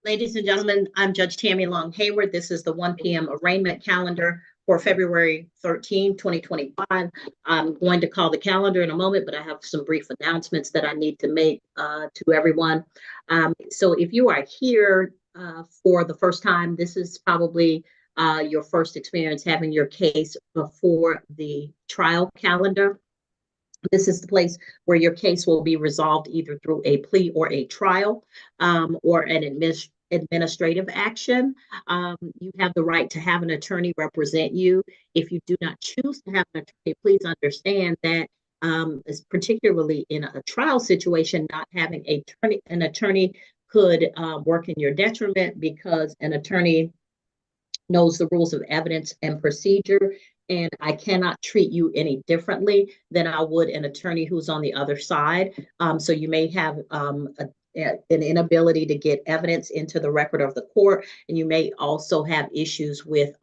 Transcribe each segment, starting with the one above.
Ladies and gentlemen, I'm Judge Tammy Long Hayward. This is the 1 p.m. arraignment calendar for February 13, 2025. I'm going to call the calendar in a moment, but I have some brief announcements that I need to make to everyone. So if you are here for the first time, this is probably your first experience having your case before the trial calendar. This is the place where your case will be resolved either through a plea or a trial or an administrative action. You have the right to have an attorney represent you. If you do not choose to have an attorney, please understand that particularly in a trial situation, not having an attorney could work in your detriment because an attorney knows the rules of evidence and procedure, and I cannot treat you any differently than I would an attorney who's on the other side. So you may have an inability to get evidence into the record of the court, and you may also have issues with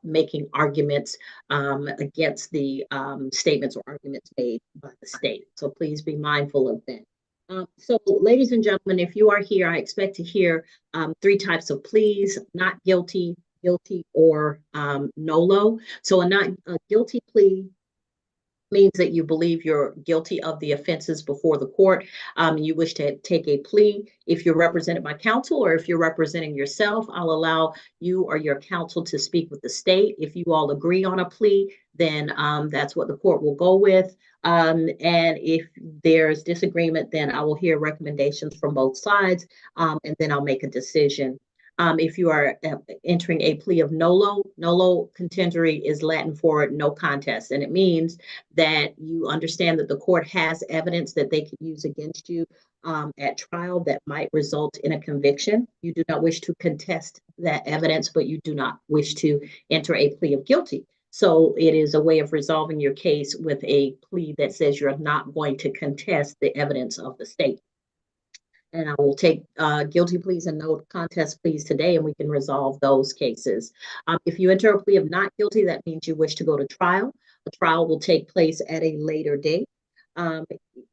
making arguments against the statements or arguments made by the state. So please be mindful of that. So ladies and gentlemen, if you are here, I expect to hear three types of pleas: not guilty, guilty, or nolo. So a guilty plea means that you believe you're guilty of the offenses before the court. You wish to take a plea. If you're represented by counsel or if you're representing yourself, I'll allow you or your counsel to speak with the state. If you all agree on a plea, then that's what the court will go with. And if there's disagreement, then I will hear recommendations from both sides, and then I'll make a decision. If you are entering a plea of nolo contendory is Latin for no contest, and it means that you understand that the court has evidence that they could use against you at trial that might result in a conviction. You do not wish to contest that evidence, but you do not wish to enter a plea of guilty. So it is a way of resolving your case with a plea that says you're not going to contest the evidence of the state. And I will take guilty pleas and no contest pleas today, and we can resolve those cases. If you enter a plea of not guilty, that means you wish to go to trial. The trial will take place at a later date.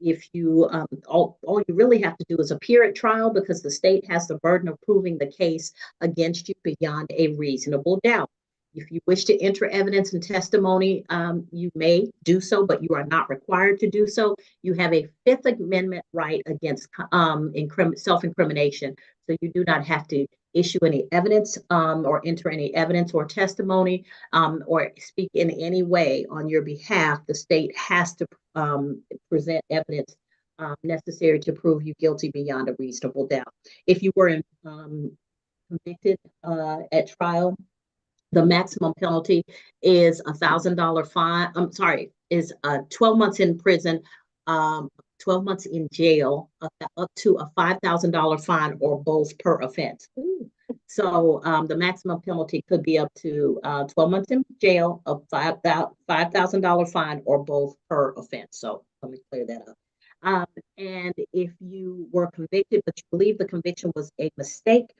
If you, all you really have to do is appear at trial because the state has the burden of proving the case against you beyond a reasonable doubt. If you wish to enter evidence and testimony, you may do so, but you are not required to do so. You have a Fifth Amendment right against self-incrimination, so you do not have to issue any evidence or enter any evidence or testimony or speak in any way on your behalf. The state has to present evidence necessary to prove you guilty beyond a reasonable doubt. If you were convicted at trial, the maximum penalty is $1,000 fine. Is 12 months in prison, 12 months in jail, up to a $5,000 fine, or both per offense. So the maximum penalty could be up to 12 months in jail, a $5,000 fine, or both per offense. So let me clear that up. And if you were convicted, but you believe the conviction was a mistake,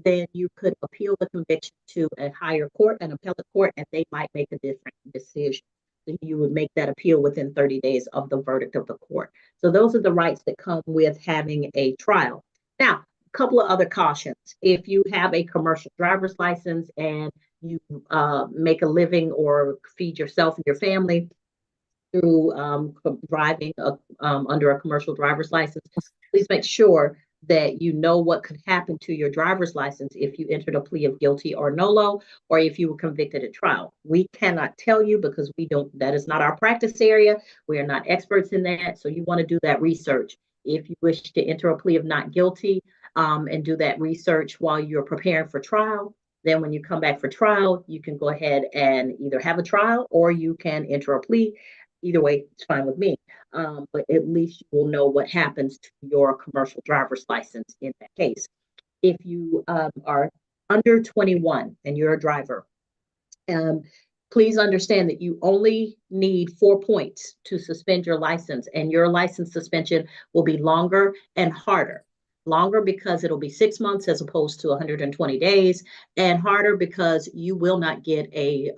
then you could appeal the conviction to a higher court, an appellate court, and they might make a different decision. So you would make that appeal within 30 days of the verdict of the court. So those are the rights that come with having a trial. Now, a couple of other cautions. If you have a commercial driver's license and you make a living or feed yourself and your family through driving under a commercial driver's license, please make sure that you know what could happen to your driver's license if you entered a plea of guilty or nolo, or if you were convicted at trial. We cannot tell you because that is not our practice area. We are not experts in that. So you want to do that research. If you wish to enter a plea of not guilty and do that research while you're preparing for trial, then when you come back for trial, you can go ahead and either have a trial or you can enter a plea. Either way, it's fine with me. But at least you will know what happens to your commercial driver's license in that case. If you are under 21 and you're a driver, please understand that you only need 4 points to suspend your license, and your license suspension will be longer and harder. Longer because it'll be 6 months as opposed to 120 days, and harder because you will not get a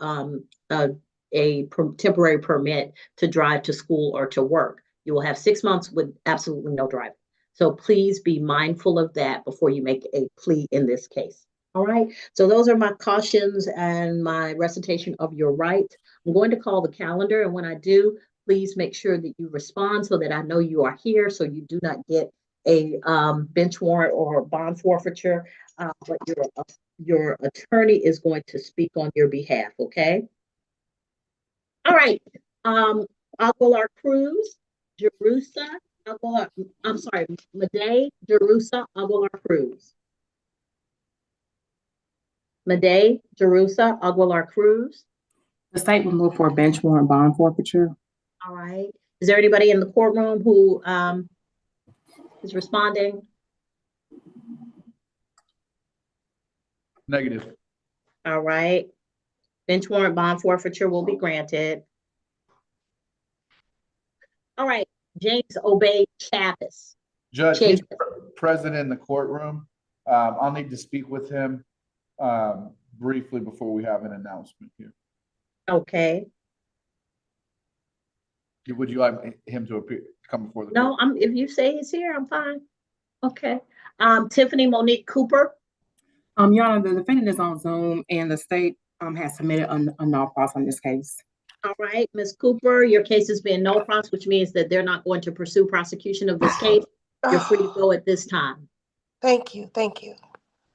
temporary permit to drive to school or to work. You will have 6 months with absolutely no driving. So please be mindful of that before you make a plea in this case. All right. So those are my cautions and my recitation of your right. I'm going to call the calendar. And when I do, please make sure that you respond so that I know you are here so you do not get a bench warrant or bond forfeiture. But your attorney is going to speak on your behalf. Okay. All right. Aguilar Cruz, Jerusa, Aguilar, I'm sorry, Made, Jerusa, Aguilar Cruz. Made, Jerusa, Aguilar Cruz. The state will move for a bench warrant bond forfeiture. All right. Is there anybody in the courtroom who is responding? Negative. All right. Bench warrant bond forfeiture will be granted. All right. James Obey Chavis. Judge, he's present in the courtroom. I'll need to speak with him briefly before we have an announcement here. Okay. Would you like him to appear, come before the No, court? if you say he's here, I'm fine. Okay. Tiffany Monique Cooper. Your Honor, the defendant is on Zoom and the state has submitted a no pros on this case. All right, Ms. Cooper, your case is being no pros, which means that they're not going to pursue prosecution of this case. You're free to go at this time. Thank you. Thank you.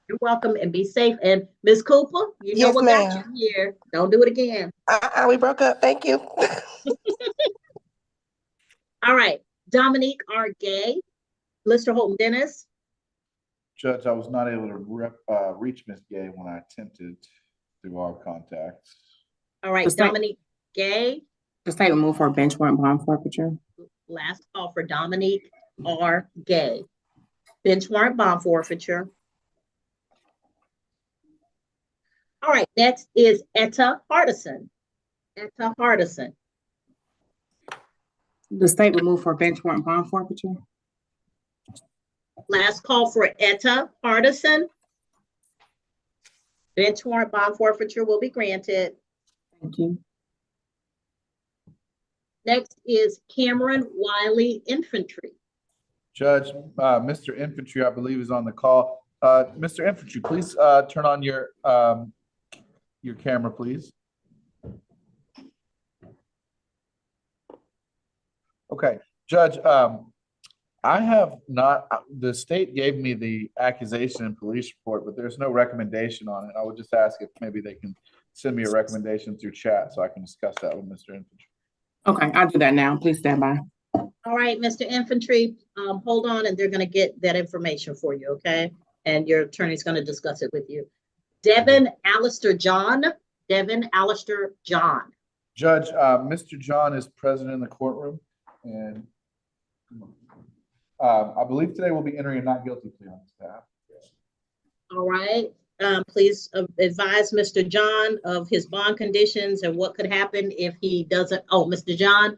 You're welcome and be safe. And Ms. Cooper, you know Yes, what got ma'am. you here. Don't do it again. We broke up. Thank you. All right, Dominique R. Gay, Lister Holton Dennis. Judge, I was not able to reach Ms. Gay when I attempted through our contacts. All right, Dominique Gay. The state will move for a bench warrant bond forfeiture. Last call for Dominique R. Gay. Bench warrant bond forfeiture. All right, next is Etta Hardison. Etta Hardison. The state will move for a bench warrant bond forfeiture. Last call for Etta Hardison. Bench warrant bond forfeiture will be granted. Thank you. Next is Cameron Wiley Infantry. Judge, Mr. Infantry, I believe, is on the call. Mr. Infantry, please turn on your camera, please. Okay, Judge, I have not, the state gave me the accusation and police report, but there's no recommendation on it. I would just ask if maybe they can send me a recommendation through chat so I can discuss that with Mr. Infantry. Okay, I'll do that now. Please stand by. All right, Mr. Infantry, hold on and they're going to get that information for you, okay? And your attorney's going to discuss it with you. Devin Alistair John. Devin Alistair John. Judge, Mr. John is present in the courtroom, and I believe today we'll be entering a not guilty plea on his behalf. All right. Please advise Mr. John of his bond conditions and what could happen if he doesn't. Oh, Mr. John,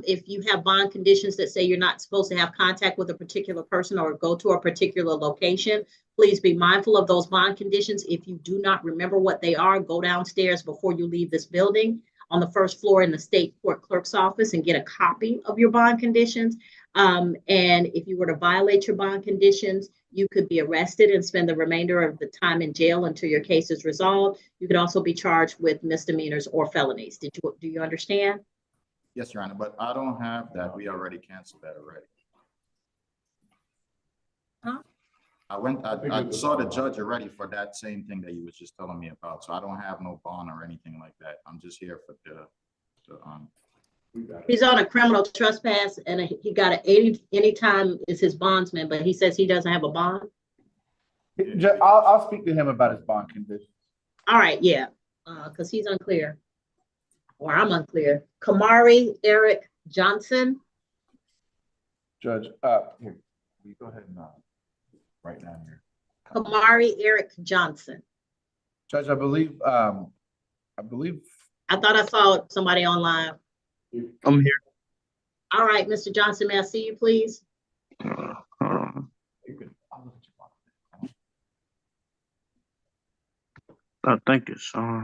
if you have bond conditions that say you're not supposed to have contact with a particular person or go to a particular location, please be mindful of those bond conditions. If you do not remember what they are, go downstairs before you leave this building on the first floor in the state court clerk's office and get a copy of your bond conditions. And if you were to violate your bond conditions, you could be arrested and spend the remainder of the time in jail until your case is resolved. You could also be charged with misdemeanors or felonies. Do you understand? Yes, Your Honor, but I don't have that. We already canceled that already. Huh? I saw the judge already for that same thing that you was just telling me about. So I don't have no bond or anything like that. I'm just here for He's on a criminal trespass and he got an 80 anytime is his bondsman, but he says he doesn't have a bond. I'll speak to him about his bond conditions. All right, yeah, because he's unclear, or I'm unclear. Kamari Eric Johnson. Judge, here, you go ahead and write down here. Kamari Eric Johnson. Judge, I believe. I thought I saw somebody online. I'm here. All right, Mr. Johnson, may I see you, please? I think it's All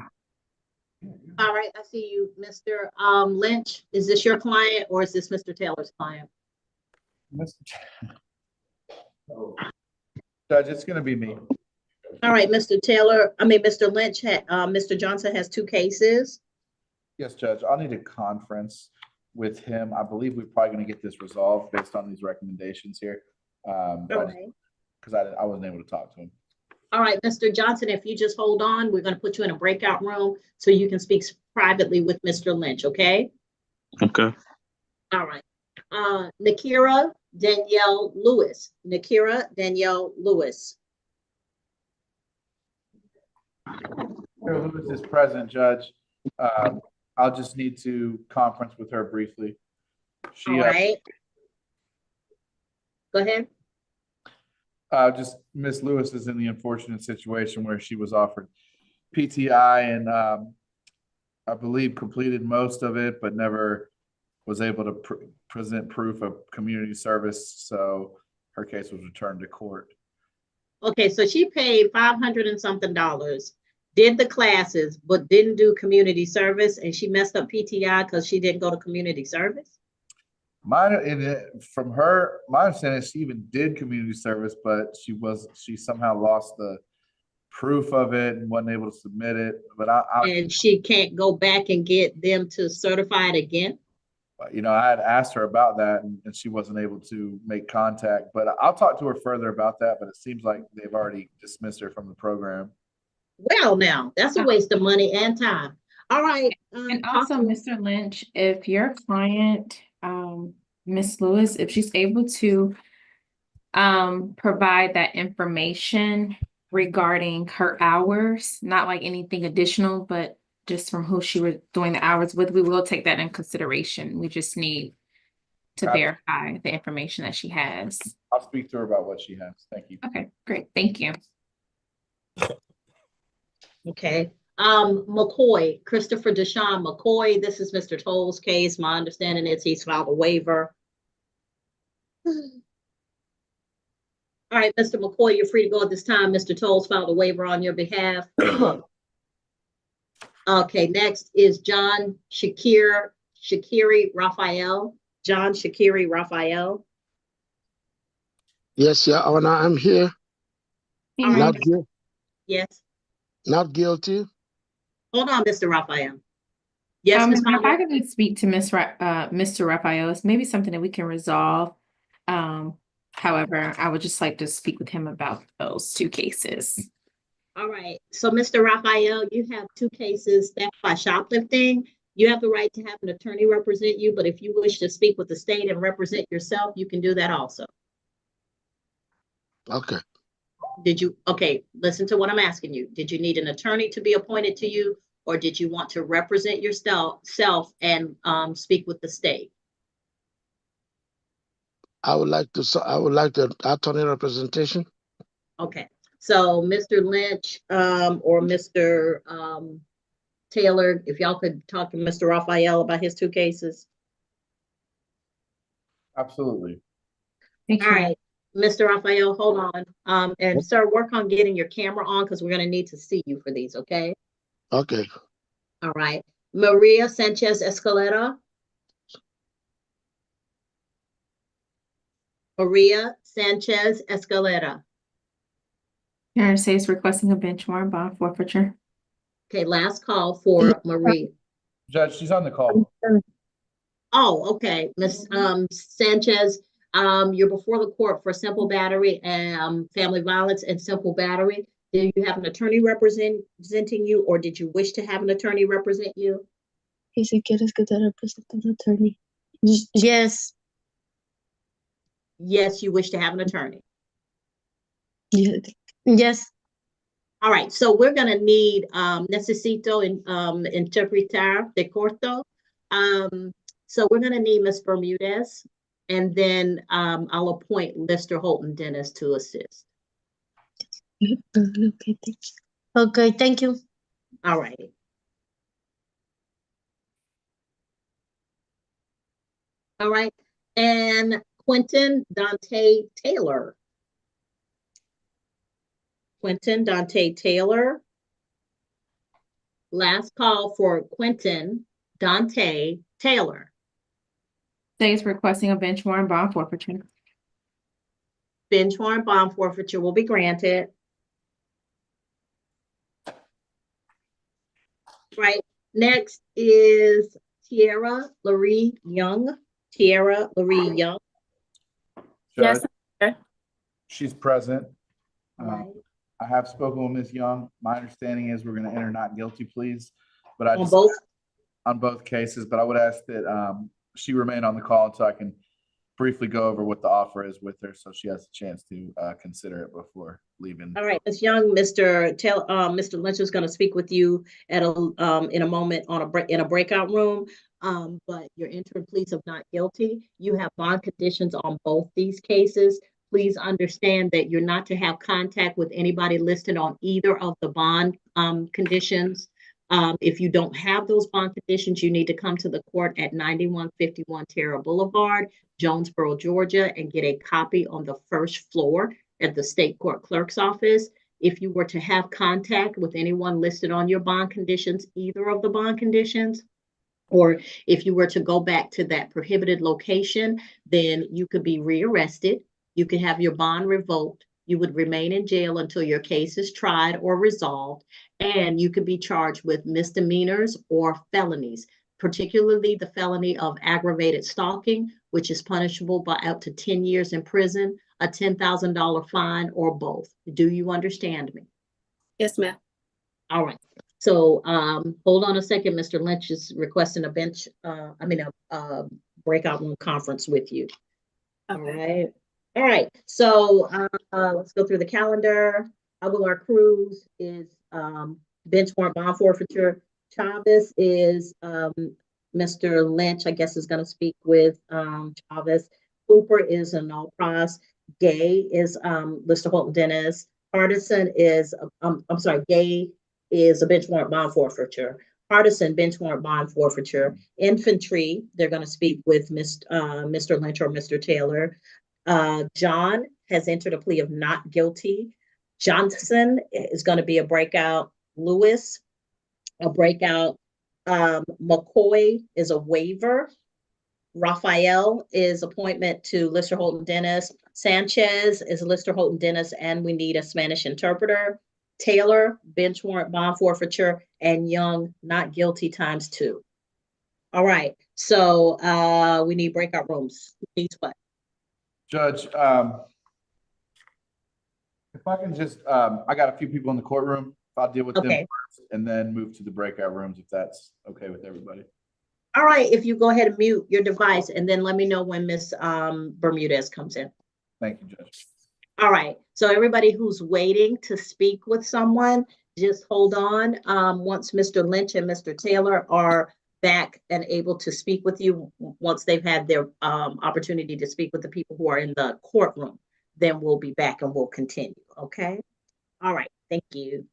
right, I see you, Mr. Lynch. Is this your client or is this Mr. Taylor's client? Judge, it's gonna be me. All right, Mr. Lynch, Mr. Johnson has two cases. Yes, Judge, I'll need a conference with him. I believe we're probably gonna get this resolved based on these recommendations here. All right. Because I wasn't able to talk to him. All right, Mr. Johnson, if you just hold on, we're gonna put you in a breakout room so you can speak privately with Mr. Lynch, okay? Okay. All right. Nakira Danielle Lewis. Nakira Danielle Lewis. Sarah Lewis is present, Judge. I'll just need to conference with her briefly. She, All right. Go ahead. just Miss Lewis is in the unfortunate situation where she was offered PTI and I believe completed most of it, but never was able to present proof of community service. So her case was returned to court. Okay, so she paid $500 and something, did the classes, but didn't do community service, and she messed up PTI because she didn't go to community service? My understanding is she even did community service, but she somehow lost the proof of it and wasn't able to submit it. But And she can't go back and get them to certify it again? I had asked her about that and she wasn't able to make contact, but I'll talk to her further about that, but it seems like they've already dismissed her from the program. Well, now, that's a waste of money and time. All right. And also, Mr. Lynch, if your client, Ms. Lewis, if she's able to provide that information regarding her hours, not like anything additional, but just from who she was doing the hours with, we will take that in consideration. We just need to Got it. verify the information that she has. I'll speak to her about what she has. Thank you. Okay, great. Thank you. Okay. McCoy, Christopher Deshawn McCoy, this is Mr. Toll's case. My understanding is he's filed a waiver. All right, Mr. McCoy, you're free to go at this time. Mr. Toll's filed a waiver on your behalf. Okay, next is John Shakiri Raphael. John Shakiri Raphael. Yes, Your Honor, I'm here. All right. Yes. Not guilty. Hold on, Mr. Raphael. Yes, Ms. If I Palmer? could speak to Mr. Raphael, it's maybe something that we can resolve. However, I would just like to speak with him about those two cases. All right. So, Mr. Raphael, you have two cases theft by shoplifting. You have the right to have an attorney represent you, but if you wish to speak with the state and represent yourself, you can do that also. Okay. Okay, listen to what I'm asking you. Did you need an attorney to be appointed to you, or did you want to represent yourself and speak with the state? I would like the attorney representation. Okay, so Mr. Lynch or Mr. Taylor, if y'all could talk to Mr. Raphael about his two cases. Absolutely. Thank All right, Mr. Raphael, hold on. And sir, work on getting your camera on because we're going to need to see you for these, okay? Okay. All right. Maria Sanchez Escalera. Maria Sanchez Escalera. United States requesting a bench warrant bond forfeiture. Okay, last call for Marie. Judge, she's on the call. Oh, okay, Miss Sanchez, you're before the court for simple battery and family violence and simple battery. Do you have an attorney representing you, or did you wish to have an attorney represent you? Y si quieres que te represente un attorney. Yes. Yes, you wish to have an attorney. Yes. All right, so we're gonna need necesito interpretar de corto. So we're gonna need Ms. Bermudez, and then I'll appoint Mr. Holton Dennis to assist. Okay, thank you. All right. All right, and Quentin Dante Taylor. Quentin Dante Taylor. Last call for Quentin Dante Taylor. States requesting a bench warrant bond forfeiture. bench warrant bond forfeiture will be granted. Right, next is Tiara Laree Young. Tiara Laree Young. Judge, Yes. she's present. Right. I have spoken with Ms. Young. My understanding is we're gonna enter not guilty pleas, but I On just, both, on both cases, but I would ask that, she remain on the call so I can briefly go over what the offer is with her, so she has a chance to, consider it before leaving. all right, Ms. Young, Mr. Lynch is gonna speak with you at in a moment on in a breakout room. But you're entering pleas of not guilty. You have bond conditions on both these cases. Please understand that you're not to have contact with anybody listed on either of the bond, conditions. If you don't have those bond conditions, you need to come to the court at 9151 Terra Boulevard, Jonesboro, Georgia, and get a copy on the first floor at the state court clerk's office. If you were to have contact with anyone listed on your bond conditions, either of the bond conditions, or if you were to go back to that prohibited location, then you could be rearrested. You could have your bond revoked. You would remain in jail until your case is tried or resolved, and you could be charged with misdemeanors or felonies, particularly the felony of aggravated stalking, which is punishable by up to 10 years in prison, a $10,000 fine, or both. Do you understand me? Yes, ma'am. All right. So, hold on a second. Mr. Lynch is requesting a breakout room conference with you. All right. All right. So, let's go through the calendar. Aguilar Cruz is, bench warrant bond forfeiture. Chavez is, Mr. Lynch, I guess, is going to speak with, Chavez. Cooper is a no pros. Gay is, Mr. Holton Dennis. Hardison is, I'm sorry, Gay is a bench warrant bond forfeiture. Partisan bench warrant bond forfeiture. Infantry, they're going to speak with Mr. Lynch or Mr. Taylor. John has entered a plea of not guilty. Johnson is going to be a breakout. Lewis, a breakout. McCoy is a waiver. Raphael is appointment to Lister Holton Dennis. Sanchez is Lister Holton Dennis, and we need a Spanish interpreter. Taylor, bench warrant bond forfeiture, and Young, not guilty ×2. All right, so we need breakout rooms. Who needs what? Judge, if I can just, I got a few people in the courtroom. If I'll deal with them Okay. first and then move to the breakout rooms, if that's okay with everybody. All right, if you go ahead and mute your device, and then let me know when Miss Bermudez comes in. Thank you, Judge. All right, so everybody who's waiting to speak with someone, just hold on. Once Mr. Lynch and Mr. Taylor are back and able to speak with you, once they've had their opportunity to speak with the people who are in the courtroom, then we'll be back and we'll continue, okay? All right, thank you.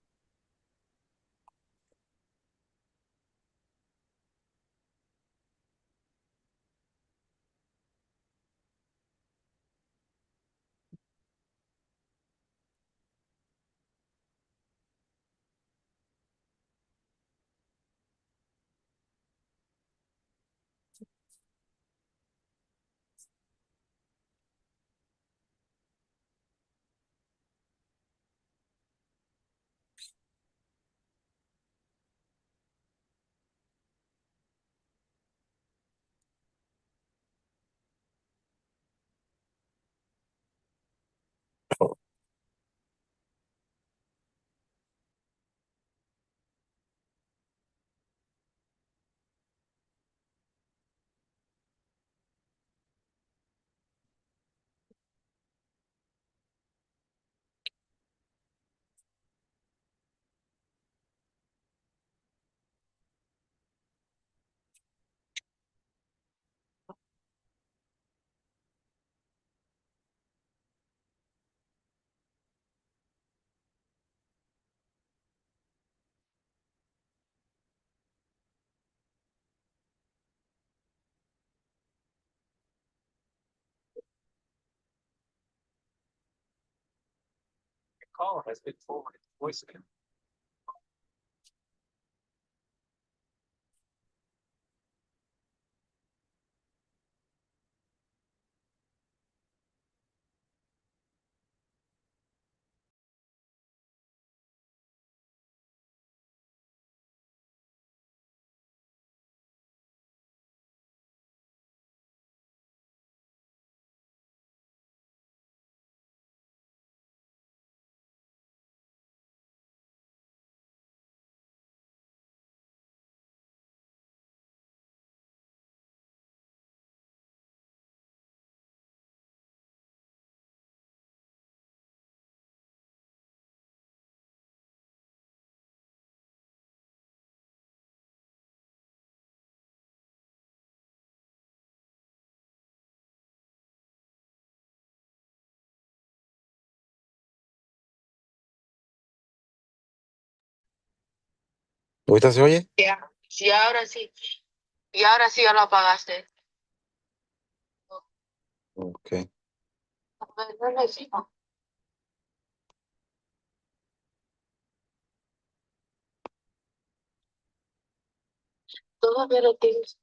Call has been forwarded to voicemail. ¿Ahorita se oye? Ya, sí, ahora sí. Y ahora sí ya lo apagaste. Ok. No lo sé. Todavía lo tienes.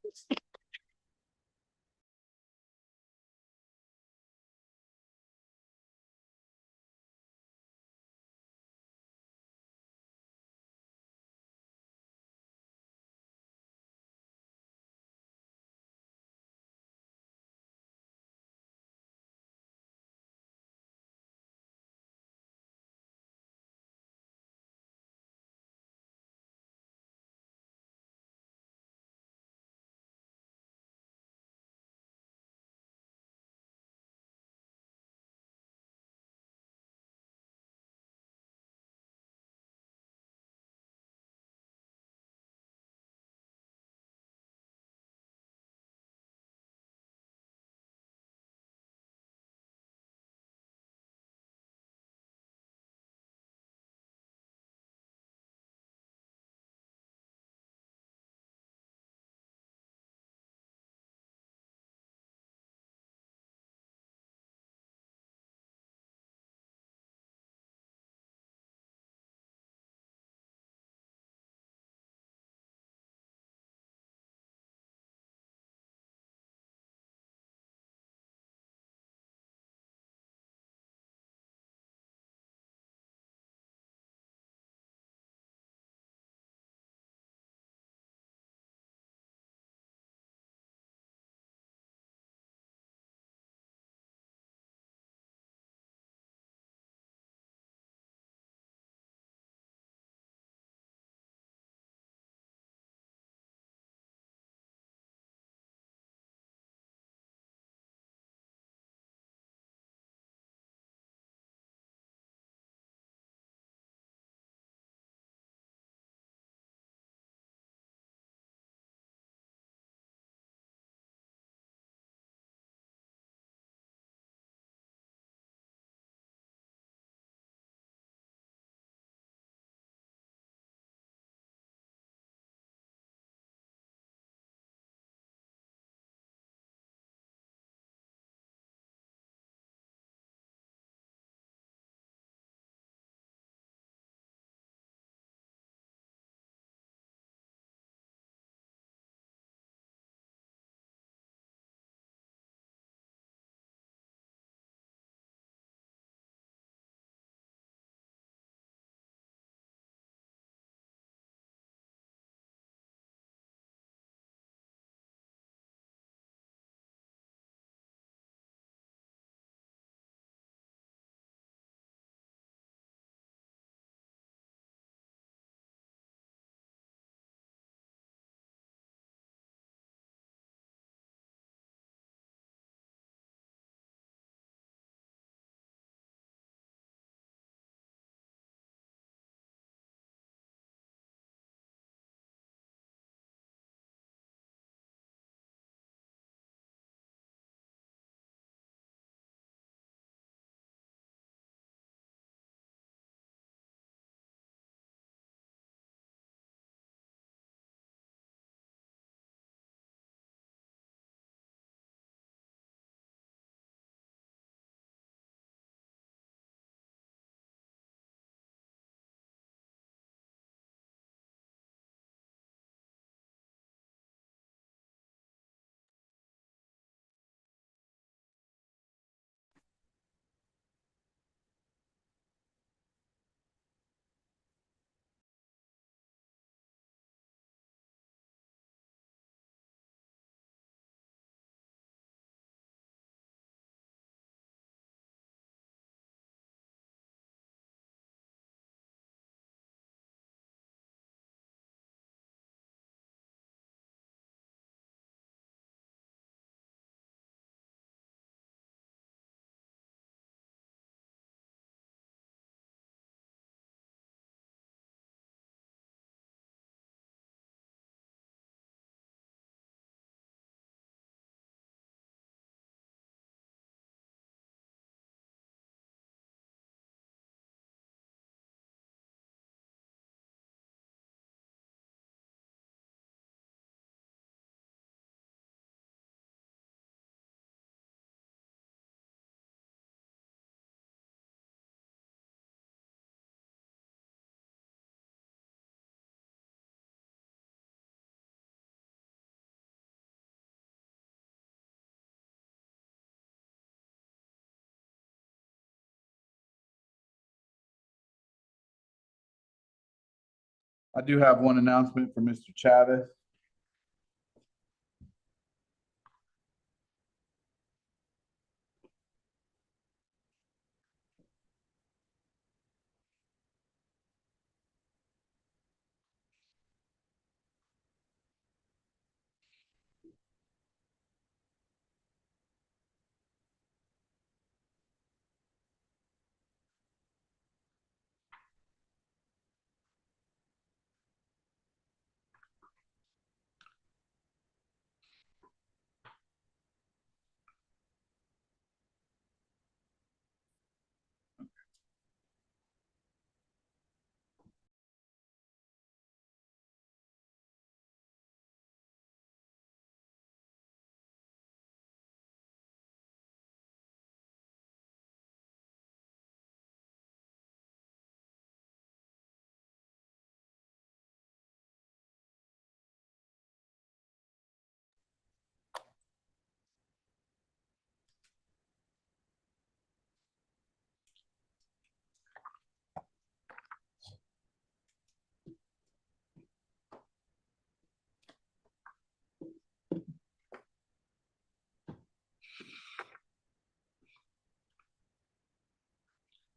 I do have one announcement for Mr. Chavez.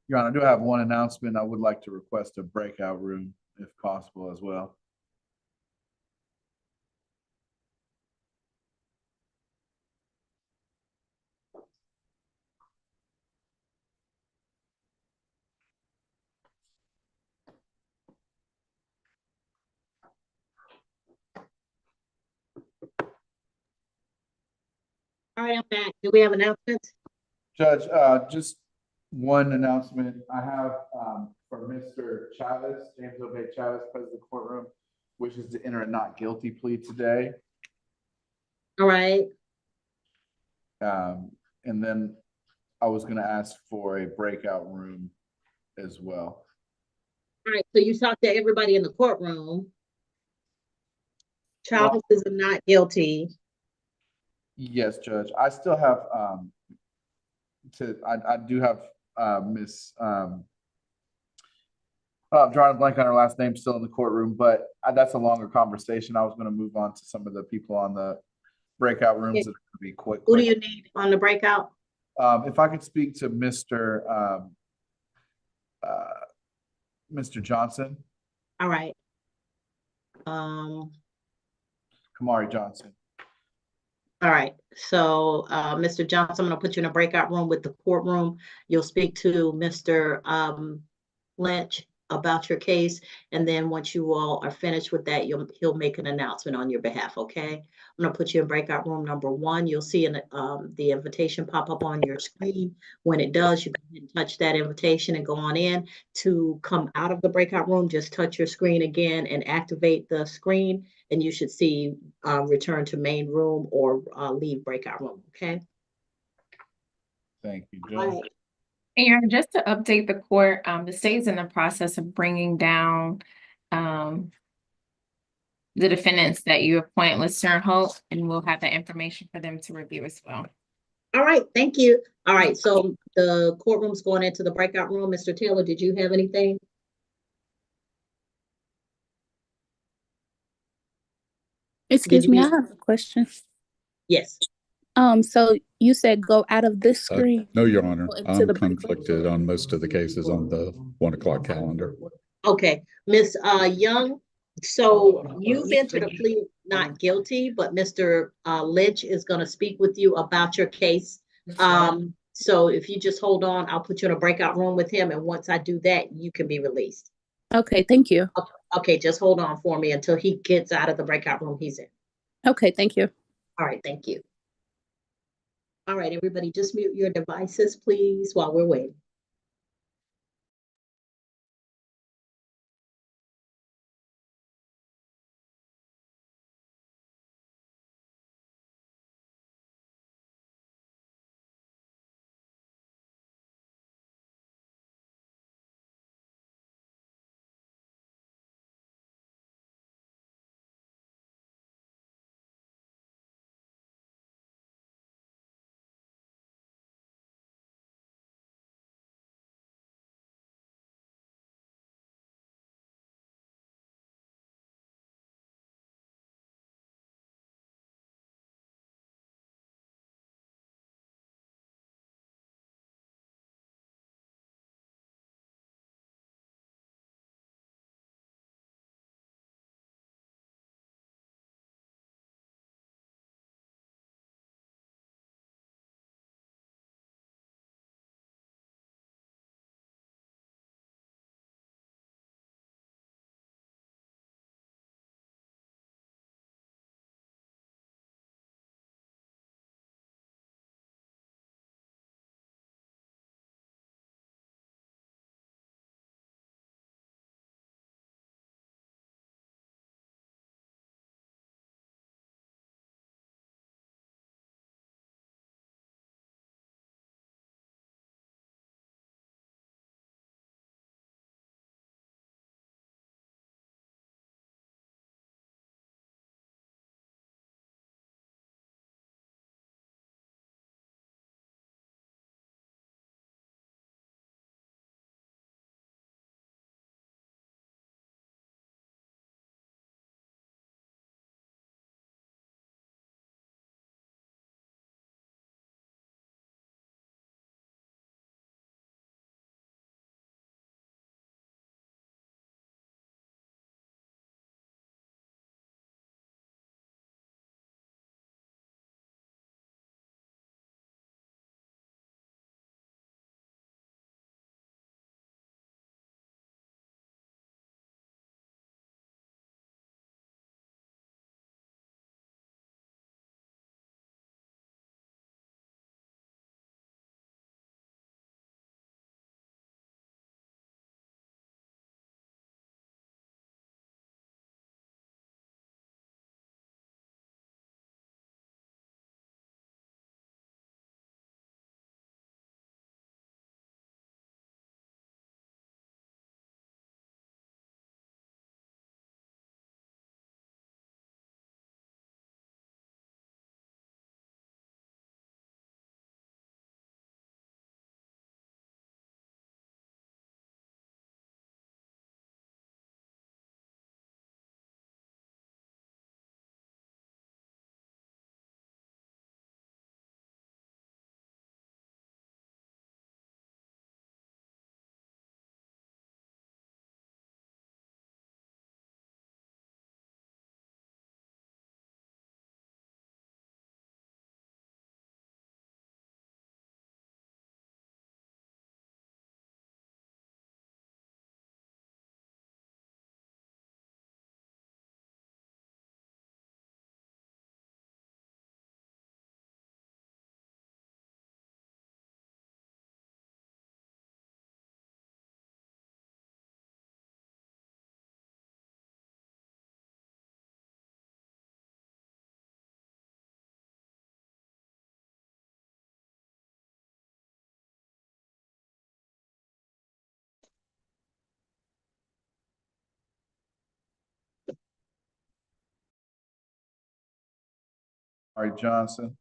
Your Honor, I do have one announcement. I would like to request a breakout room if possible as well. All right, I'm back. Do we have announcements? Judge, just one announcement. I have for Mr. Chavez, James Obey Chavez, President of the courtroom, wishes to enter a not guilty plea today. All right. And then I was going to ask for a breakout room as well. All right. So you talked to everybody in the courtroom. Charles is not guilty. Yes, Judge. I still have I do have Miss drawing a blank on her last name still in the courtroom, but that's a longer conversation. I was going to move on to some of the people on the breakout rooms that are going to be quick. Who do you need on the breakout? If I could speak to Mr. Johnson. All right. Kamari Johnson. All right. So, Mr. Johnson, I'm going to put you in a breakout room with the courtroom. You'll speak to Mr. Lynch about your case. And then once you all are finished with that, he'll make an announcement on your behalf. Okay. I'm going to put you in breakout room number 1. You'll see the invitation pop up on your screen. When it does, you can touch that invitation and go on in. To come out of the breakout room, just touch your screen again and activate the screen. And you should see return to main room or leave breakout room. Okay. Thank you, Judge. All right. And just to update the court, the state is in the process of bringing down the defendants that you appoint, Lister and Holt, and we'll have that information for them to review as well. All right, thank you. All right, so the courtroom's going into the breakout room. Mr. Taylor, did you have anything? Excuse me, I have a question. Yes. So you said go out of this screen? No, Your Honor. into I'm the- conflicted on most of the cases on the 1 o'clock calendar. Okay, Miss Young, so you've entered a plea not guilty, but Mr. Lynch is going to speak with you about your case. So if you just hold on, I'll put you in a breakout room with him, and once I do that, you can be released. Okay, thank you. Okay, just hold on for me until he gets out of the breakout room he's in. Okay, thank you. All right, thank you. All right, everybody, just mute your devices, please, while we're waiting. Kamari Johnson.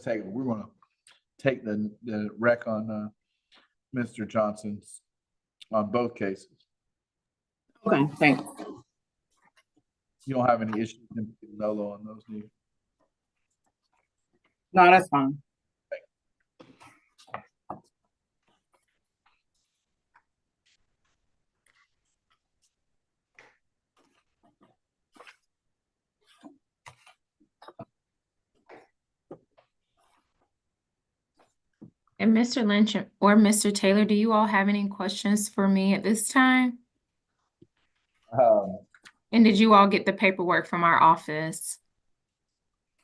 We're gonna take the rec on Mr. Johnson's on both cases. Okay, thanks. You don't have any issues in Nolo on those, do you? No, that's fine. And Mr. Lynch or Mr. Taylor, do you all have any questions for me at this time? And did you all get the paperwork from our office?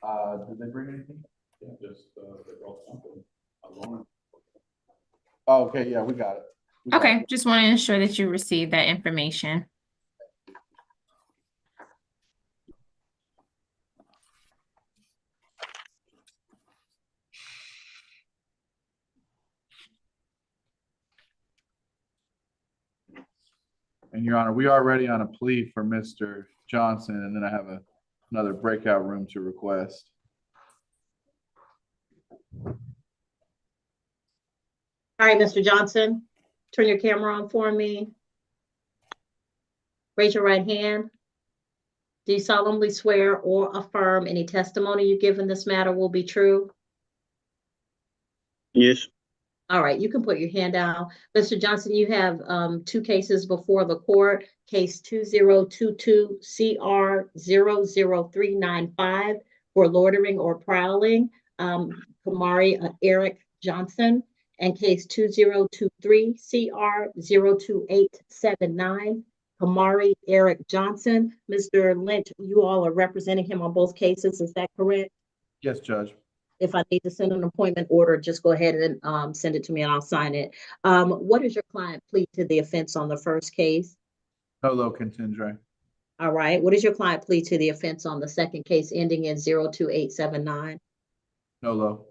Did they bring anything? Yeah, just they brought something. Oh, okay, yeah, we got it. Okay, just want to ensure that you received that information. And Your Honor, we are ready on a plea for Mr. Johnson, and then I have another breakout room to request. All right, Mr. Johnson, turn your camera on for me. Raise your right hand. Do you solemnly swear or affirm any testimony you give in this matter will be true? Yes. All right, you can put your hand down. Mr. Johnson, you have two cases before the court. Case 2022 CR 00395 for loitering or prowling, Kamari Eric Johnson, and case 2023 CR 02879, Kamari Eric Johnson. Mr. Lynch, you all are representing him on both cases, is that correct? Yes, Judge. If I need to send an appointment order, just go ahead and send it to me and I'll sign it. What is your client plead to the offense on the first case? Nolo contendere. All right. What is your client plead to the offense on the second case ending in 02879? Nolo.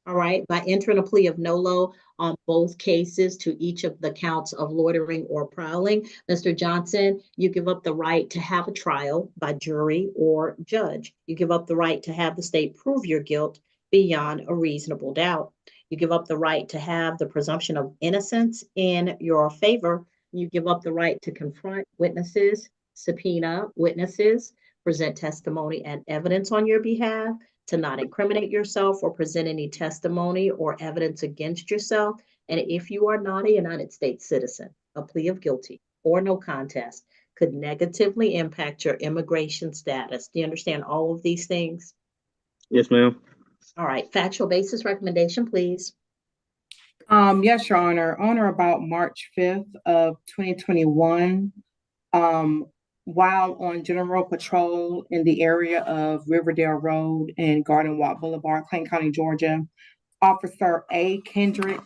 All right. By entering a plea of nolo on both cases to each of the counts of loitering or prowling, Mr. Johnson, you give up the right to have a trial by jury or judge. You give up the right to have the state prove your guilt beyond a reasonable doubt. You give up the right to have the presumption of innocence in your favor. You give up the right to confront witnesses, subpoena witnesses, present testimony and evidence on your behalf, to not incriminate yourself or present any testimony or evidence against yourself. And if you are not a United States citizen, a plea of guilty or no contest could negatively impact your immigration status. Do you understand all of these things? Yes, ma'am. All right, factual basis recommendation, please. Yes, Your Honor. On or about March 5th of 2021, while on general patrol in the area of Riverdale Road and Garden Walk Boulevard, Clayton County, Georgia, Officer A. Kendrick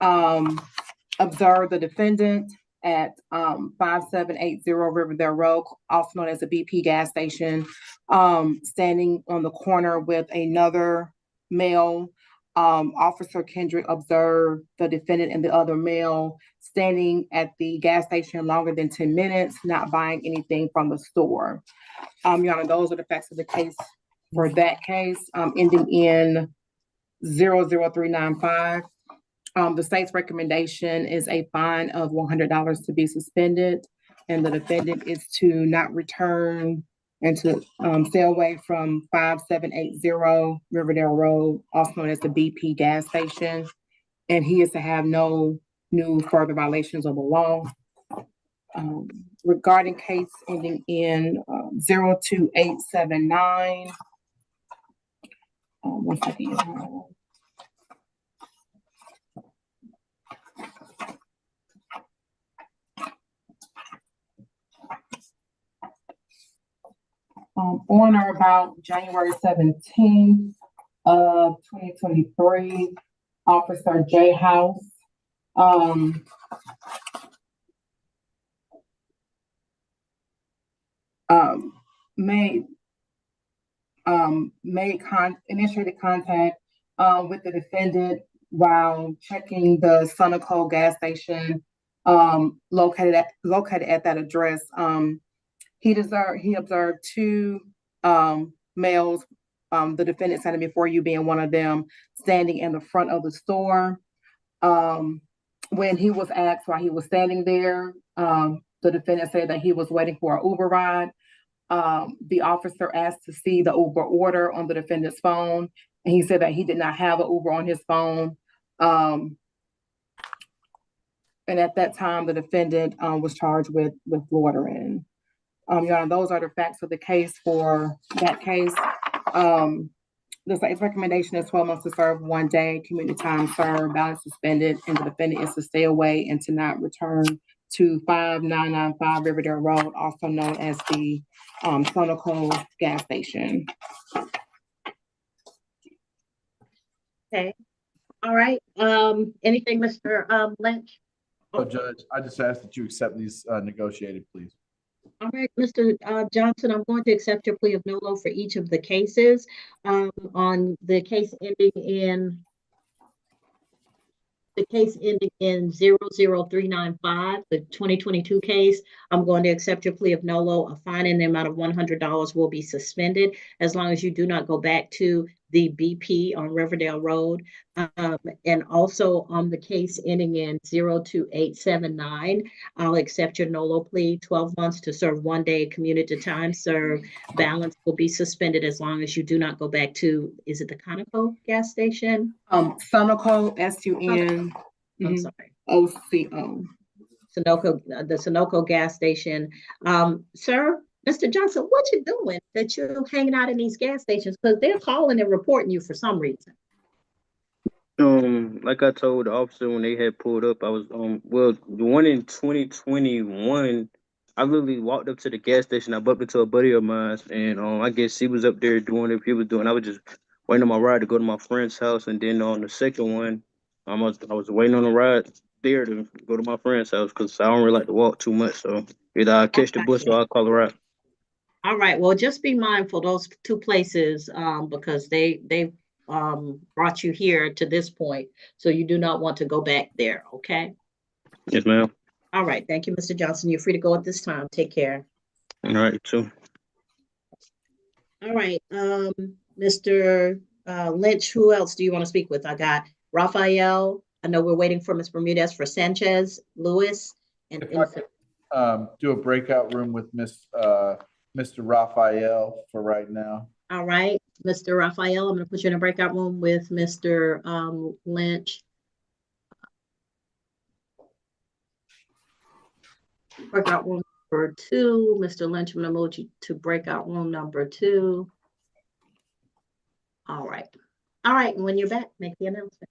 observed the defendant at 5780 Riverdale Road, also known as a BP gas station, standing on the corner with another male. Officer Kendrick observed the defendant and the other male standing at the gas station longer than 10 minutes, not buying anything from the store. Your Honor, those are the facts of the case for that case, ending in 00395. The state's recommendation is a fine of $100 to be suspended, and the defendant is to not return and to stay away from 5780 Riverdale Road, also known as the BP gas station. And he is to have no new further violations of the law. Regarding case ending in 02879. One second. On or about January 17th of 2023, Officer J House initiated contact with the defendant while checking the Sunoco gas station located at that address. He observed two males, the defendant standing before you being one of them, standing in the front of the store. When he was asked why he was standing there, the defendant said that he was waiting for an Uber ride. The officer asked to see the Uber order on the defendant's phone, and he said that he did not have an Uber on his phone. And at that time, the defendant was charged with loitering. Your Honor, those are the facts of the case for that case. The state's recommendation is 12 months to serve 1 day, community time served, balance suspended, and the defendant is to stay away and to not return to 5995 Riverdale Road, also known as the Sunoco gas station. Okay, all right, anything, Mr. Lynch? Oh, Judge, I just ask that you accept these negotiated, please. All right, Mr. Johnson, I'm going to accept your plea of no low for each of the cases. On the case ending in 00395, the 2022 case, I'm going to accept your plea of no low. A fine in the amount of $100 will be suspended as long as you do not go back to the BP on Riverdale Road. And also on the case ending in 02879, I'll accept your no low plea, 12 months to serve 1 day, community time served. Balance will be suspended as long as you do not go back to, is it the Conoco gas station? Sunoco, SUN. I'm sorry. OCO. Sunoco, the Sunoco gas station. Sir, Mr. Johnson, what you doing that you're hanging out in these gas stations? Because they're calling and reporting you for some reason. Like I told the officer when they had pulled up, I was well, the one in 2021, I literally walked up to the gas station. I bumped into a buddy of mine, and I guess he was up there doing what he was doing. I was just waiting on my ride to go to my friend's house, and then on the second one, I was waiting on the ride there to go to my friend's house because I don't really like to walk too much. So either I'll catch the bus or I'll call a ride. All right. Well, just be mindful those two places because they brought you here to this point, so you do not want to go back there. Okay. Yes, ma'am. All right. Thank you, Mr. Johnson. You're free to go at this time. Take care. All right, too. All right. Mr. Lynch, who else do you want to speak with? I got Raphael. I know we're waiting for Ms. Bermudez for Sanchez, Lewis, and If I could do a breakout room with Mr. Raphael for right now. all right, Mr. Raphael, I'm going to put you in a breakout room with Mr. Lynch. Breakout room number 2. Mr. Lynch, I'm going to move you to breakout room number 2. All right. All right. And when you're back, make the announcement.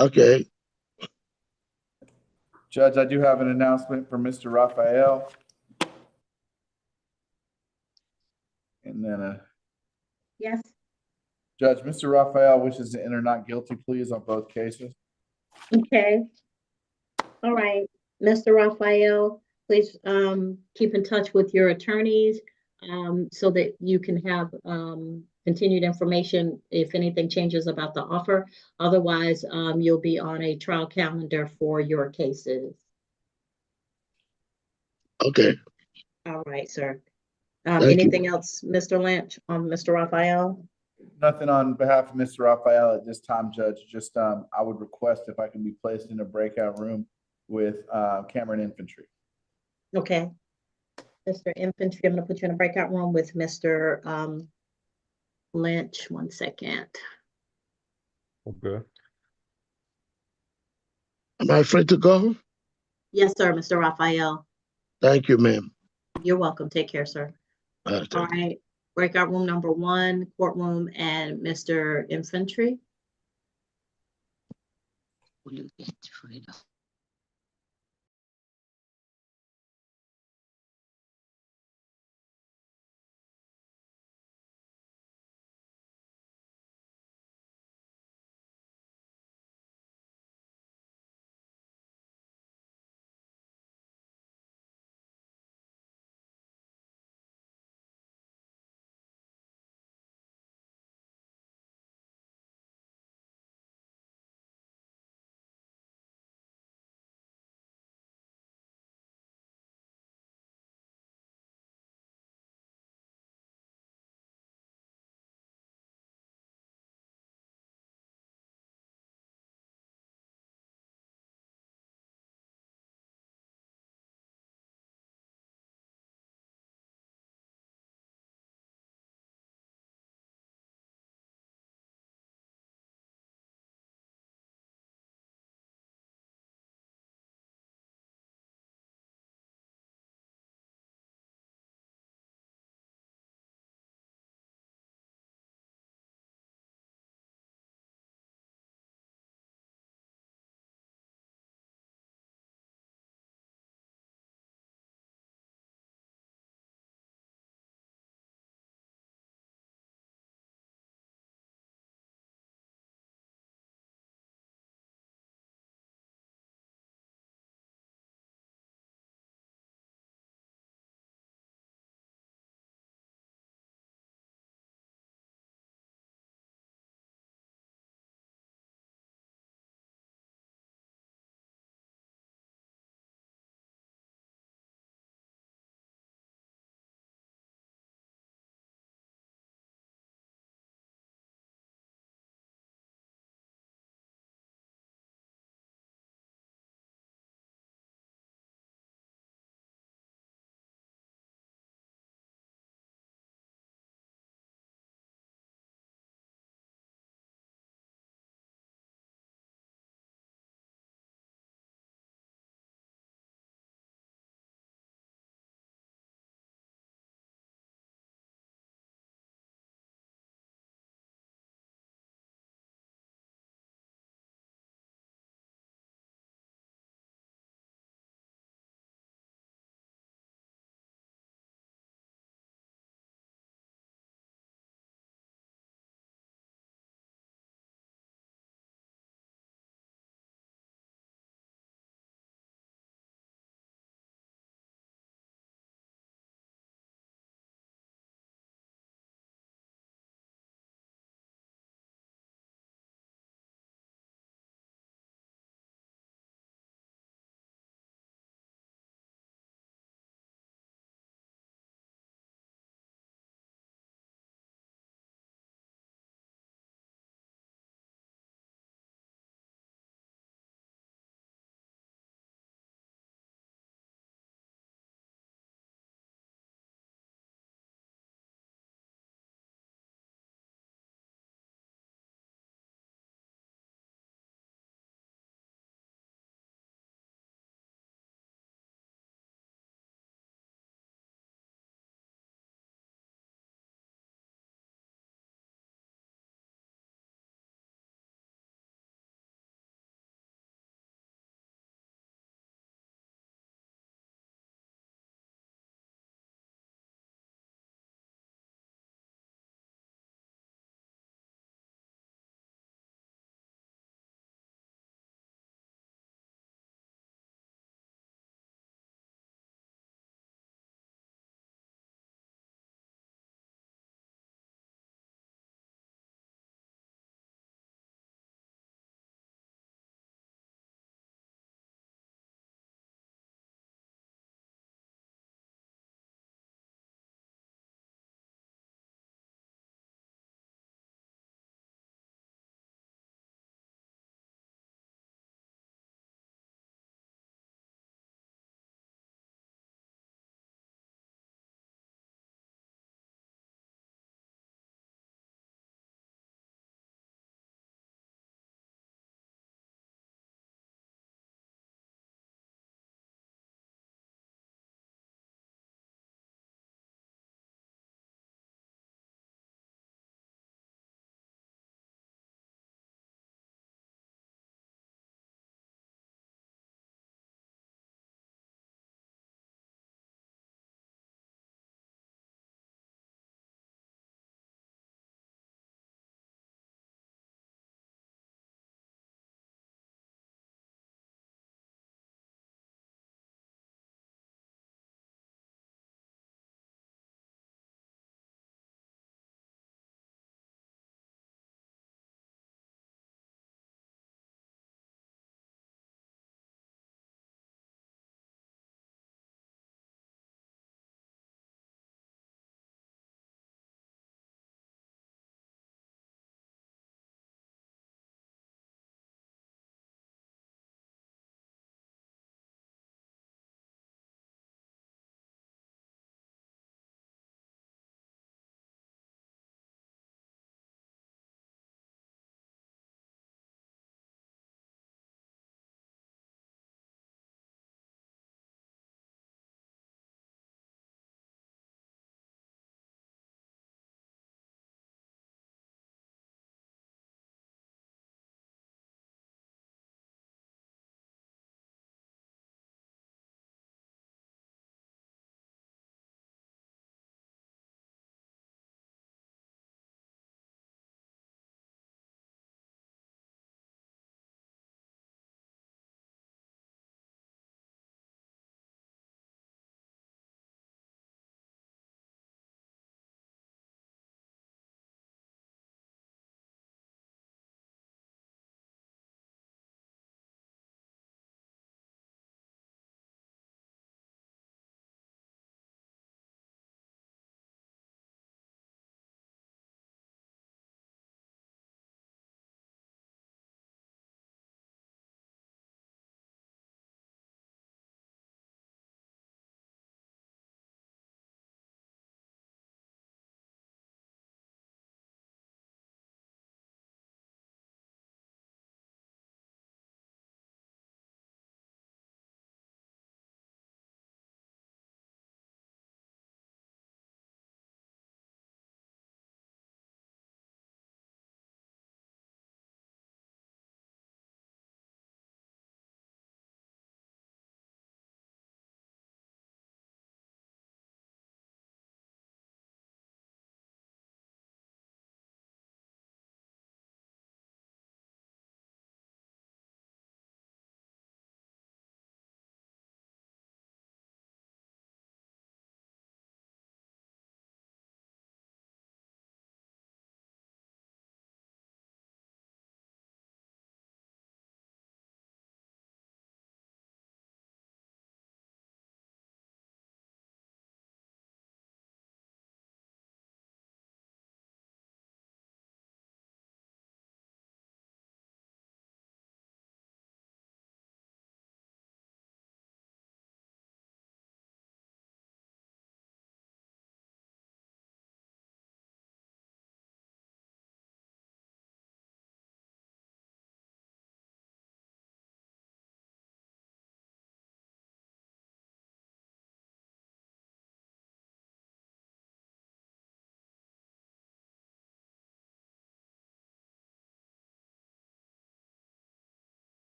Okay, Judge, I do have an announcement for Mr. Raphael. And then, Yes. Judge, Mr. Raphael wishes to enter not guilty pleas on both cases. Okay. All right, Mr. Raphael, please keep in touch with your attorneys so that you can have continued information if anything changes about the offer. Otherwise, you'll be on a trial calendar for your cases. okay. All right, sir. Thank you. Anything else, Mr. Lynch, on Mr. Raphael? Nothing on behalf of Mr. Raphael at this time, Judge. Just I would request if I can be placed in a breakout room with Cameron Infantry. Okay. Mr. Infantry, I'm gonna put you in a breakout room with Mr. Lynch. 1 second. Okay. Am I free to go? Yes, sir, Mr. Raphael. Thank you, ma'am. You're welcome. Take care, sir. All Thank you. right, breakout room number 1, courtroom, and Mr. Infantry.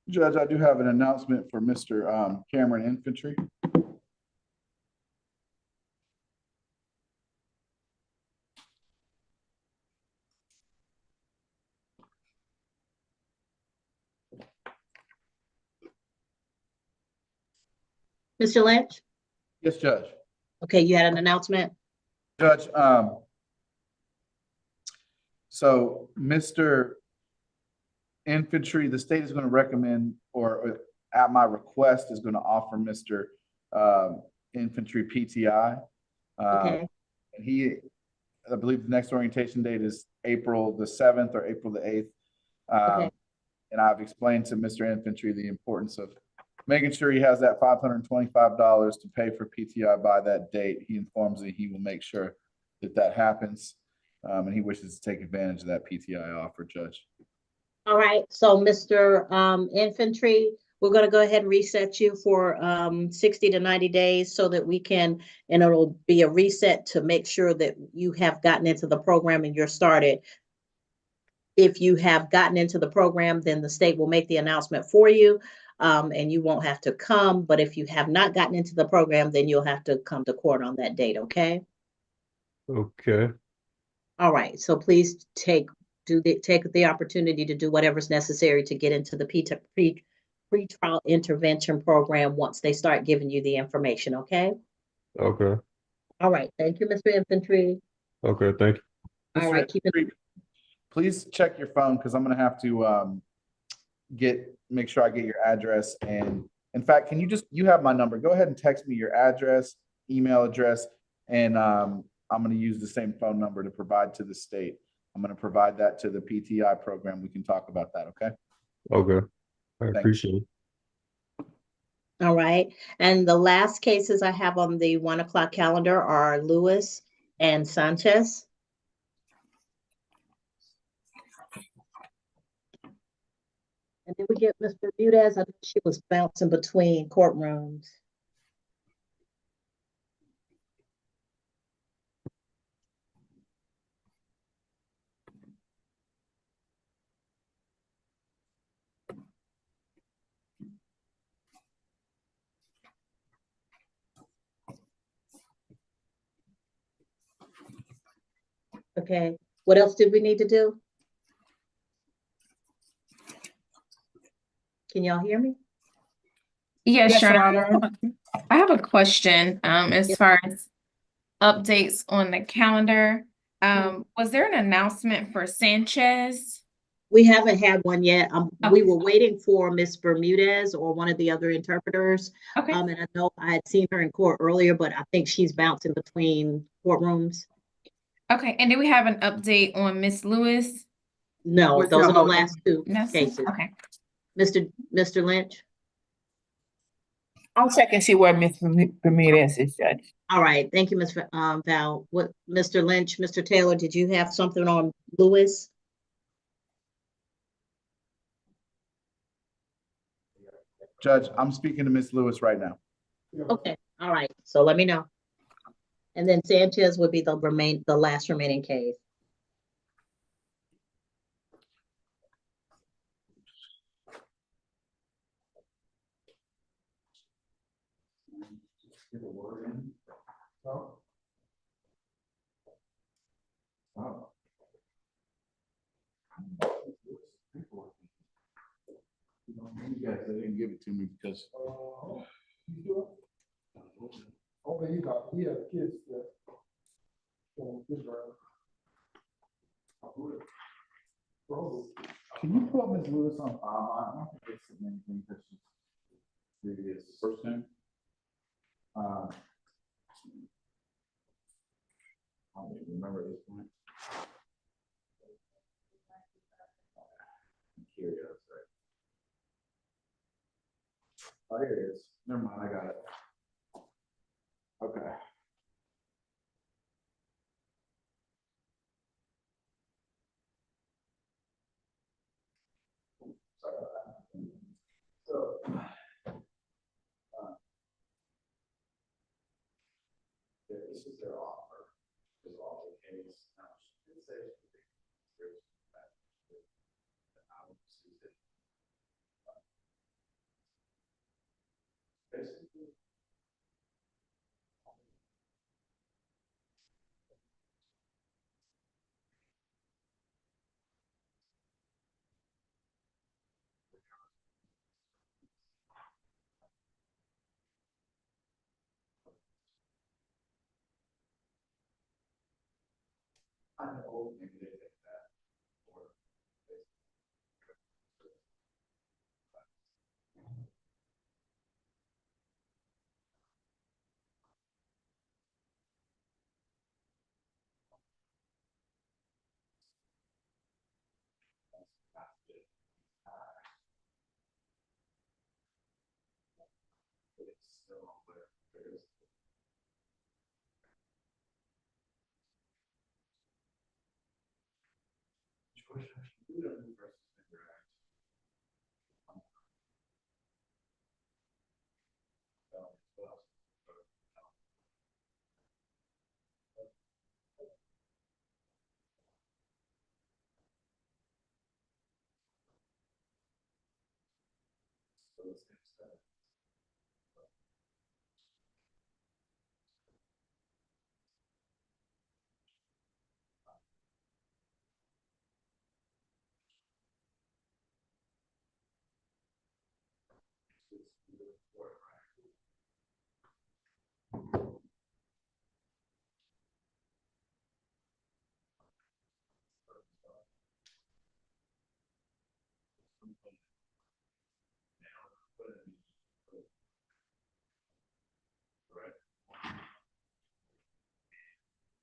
Judge, I do have an announcement for Mr. Cameron Infantry. Mr. Lynch? Yes, Judge. Okay, you had an announcement? Judge, so Mr. Infantry, the state is going to recommend, or at my request, is going to offer Mr. Infantry PTI. Okay. And I believe the next orientation date is April the 7th or April the 8th. Okay. And I've explained to Mr. Infantry the importance of making sure he has that $525 to pay for PTI by that date. He informs me he will make sure that that happens. And he wishes to take advantage of that PTI offer, Judge. All right, so Mr. Infantry, we're gonna go ahead and reset you for 60 to 90 days so that we can, and it'll be a reset to make sure that you have gotten into the program and you're started. If you have gotten into the program, then the state will make the announcement for you, and you won't have to come. But if you have not gotten into the program, then you'll have to come to court on that date, okay? Okay. All right, so please take the opportunity to do whatever's necessary to get into the pretrial intervention program once they start giving you the information, okay? Okay. All right, thank you, Mr. Infantry. Okay, thank you. All right, keep it. Please check your phone because I'm going to have to make sure I get your address. And in fact, you have my number. Go ahead and text me your address, email address, and I'm going to use the same phone number to provide to the state. I'm going to provide that to the PTI program. We can talk about that, okay? Okay. I appreciate it. All right, and the last cases I have on the 1 o'clock calendar are Lewis and Sanchez. And then we get Ms. Bermudez. I think she was bouncing between courtrooms. Okay, what else did we need to do? Can y'all hear me? Yes, Your Your Honor. Honor. I have a question, as far as updates on the calendar. Was there an announcement for Sanchez? We haven't had one yet. Okay. We were waiting for Miss Bermudez or one of the other interpreters. Okay. And I know I had seen her in court earlier, but I think she's bouncing between courtrooms. Okay, and do we have an update on Miss Lewis? No, We're those still are the holding. last two No, cases. okay. Mr. Lynch? I'll check and see where Ms. Bermudez is, Judge. All right, thank you, Ms. Val. What, Mr. Lynch, Mr. Taylor, did you have something on Lewis? Judge, I'm speaking to Ms. Lewis right now. Okay, all right, so let me know. And then Sanchez would be the last remaining case. Get a word in. Oh. Oh. You guys, they didn't give it to me because. Okay, he has kids that. Can you put Ms. Lewis on file? I don't think it's anything that she's previous person. I don't even remember this point. I'm curious, right? Oh, here it is. Never mind, I got it. Okay. Sorry about that. So, this is their offer. This is all the case. Now, she did say mobile, maybe they take that. Or it's still where there's freedom versus interaction. So it's instead.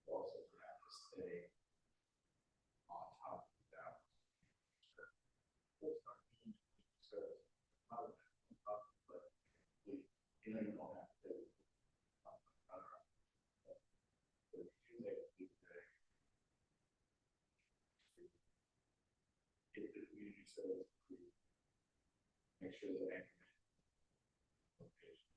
Also have to stay on top of that. You know, you don't have to. If the community service, make sure that location.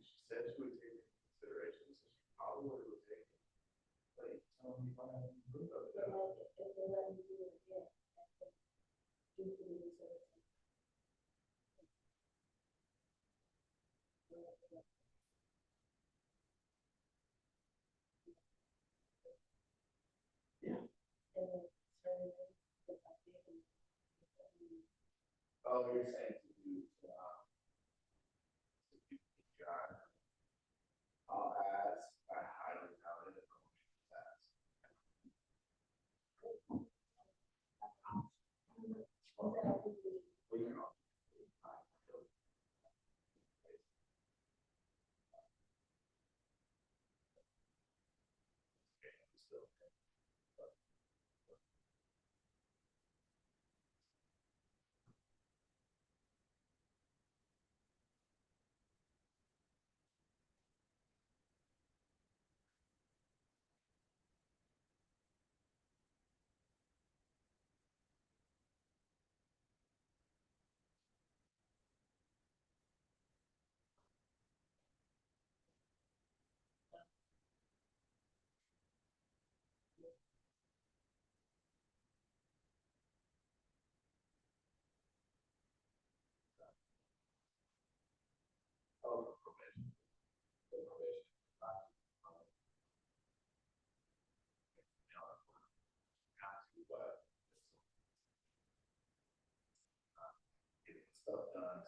She said she would take into consideration, so she probably would take it. Like, tell me if I have proof of that. Yeah. Oh, you're saying to do, God. I'll ask, I highly doubt it. Oh, probation. Probation. But getting stuff done.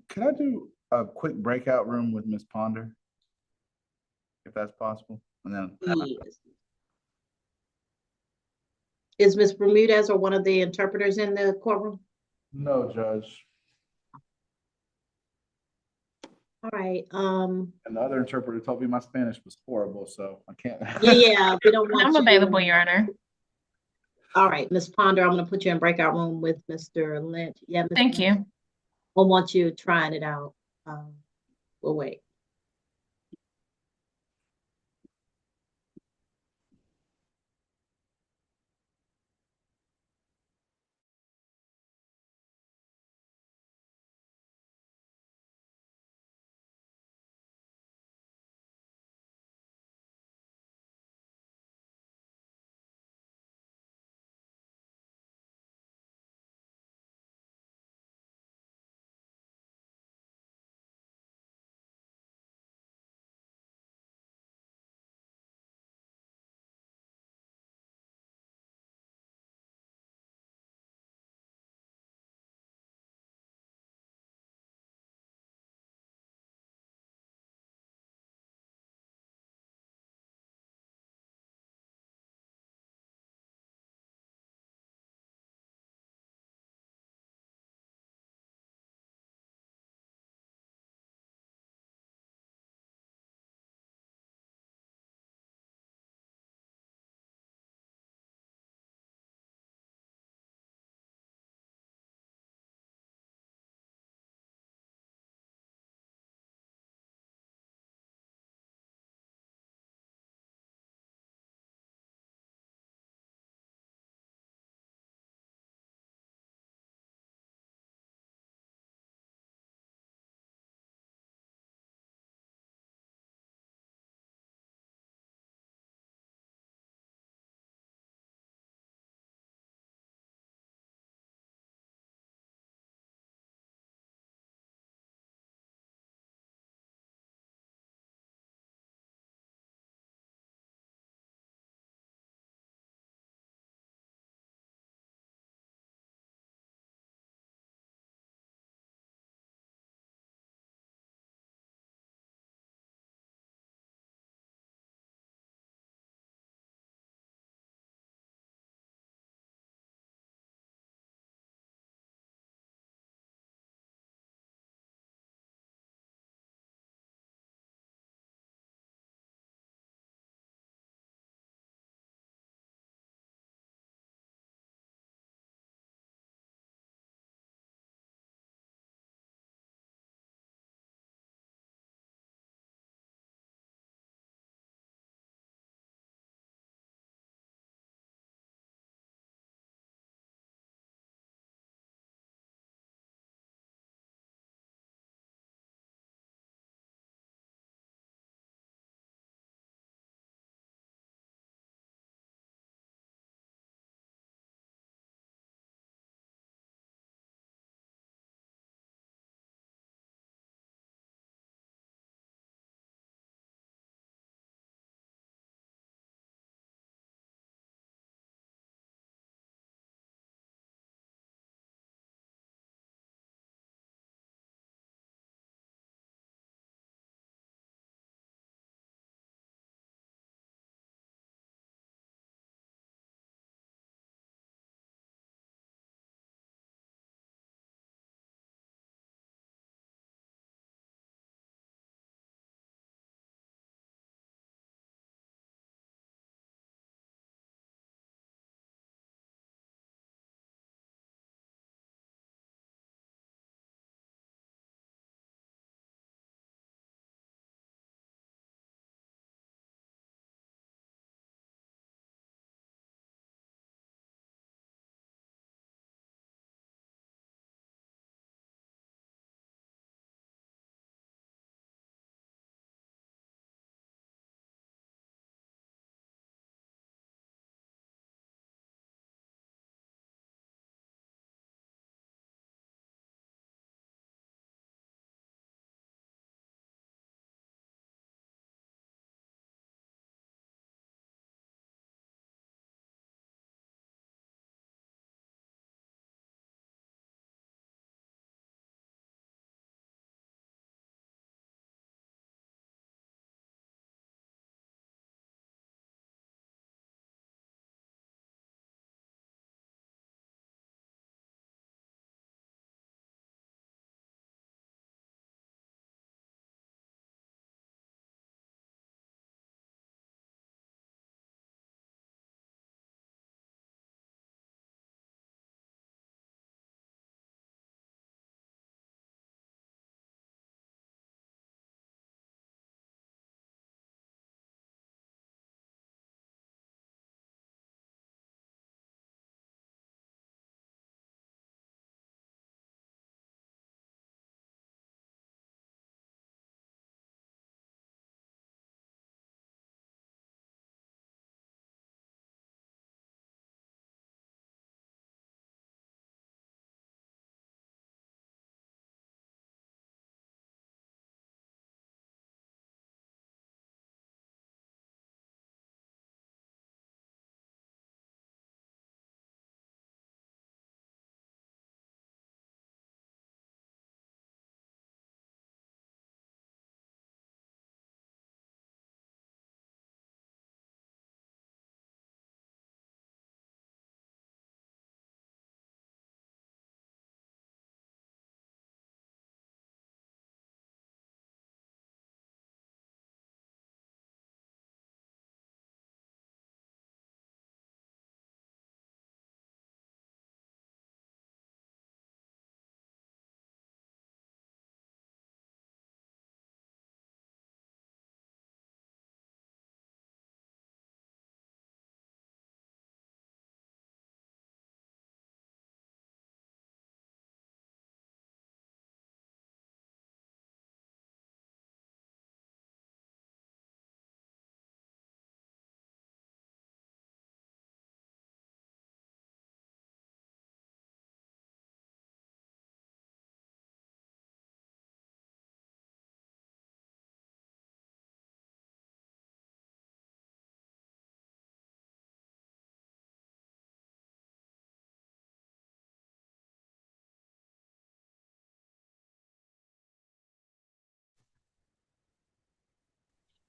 Could I do a quick breakout room with Ms. Ponder? If that's possible, and then. Yes. Is Ms. Bermudez or one of the interpreters in the courtroom? No, Judge. All right, And the other interpreter told me my Spanish was horrible, so I can't. yeah, we don't want I'm you. available, Your Honor. All right, Ms. Ponder, I'm gonna put you in breakout room with Mr. Lynch. Yeah. Mr. Thank Lynch. you. I want you trying it out. We'll wait.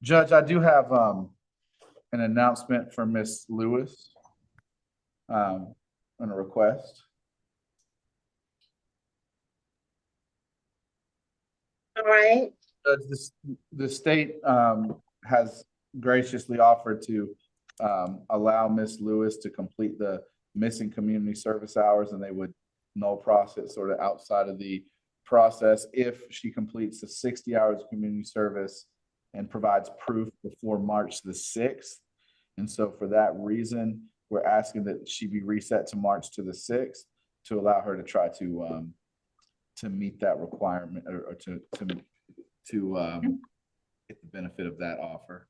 Judge, I do have an announcement for Miss Lewis on a request. All right. The state has graciously offered to allow Miss Lewis to complete the missing community service hours, and they would null process sort of outside of the process if she completes the 60 hours of community service and provides proof before March the 6th. And so for that reason, we're asking that she be reset to March to the 6th to allow her to try to meet that requirement or to get the benefit of that offer.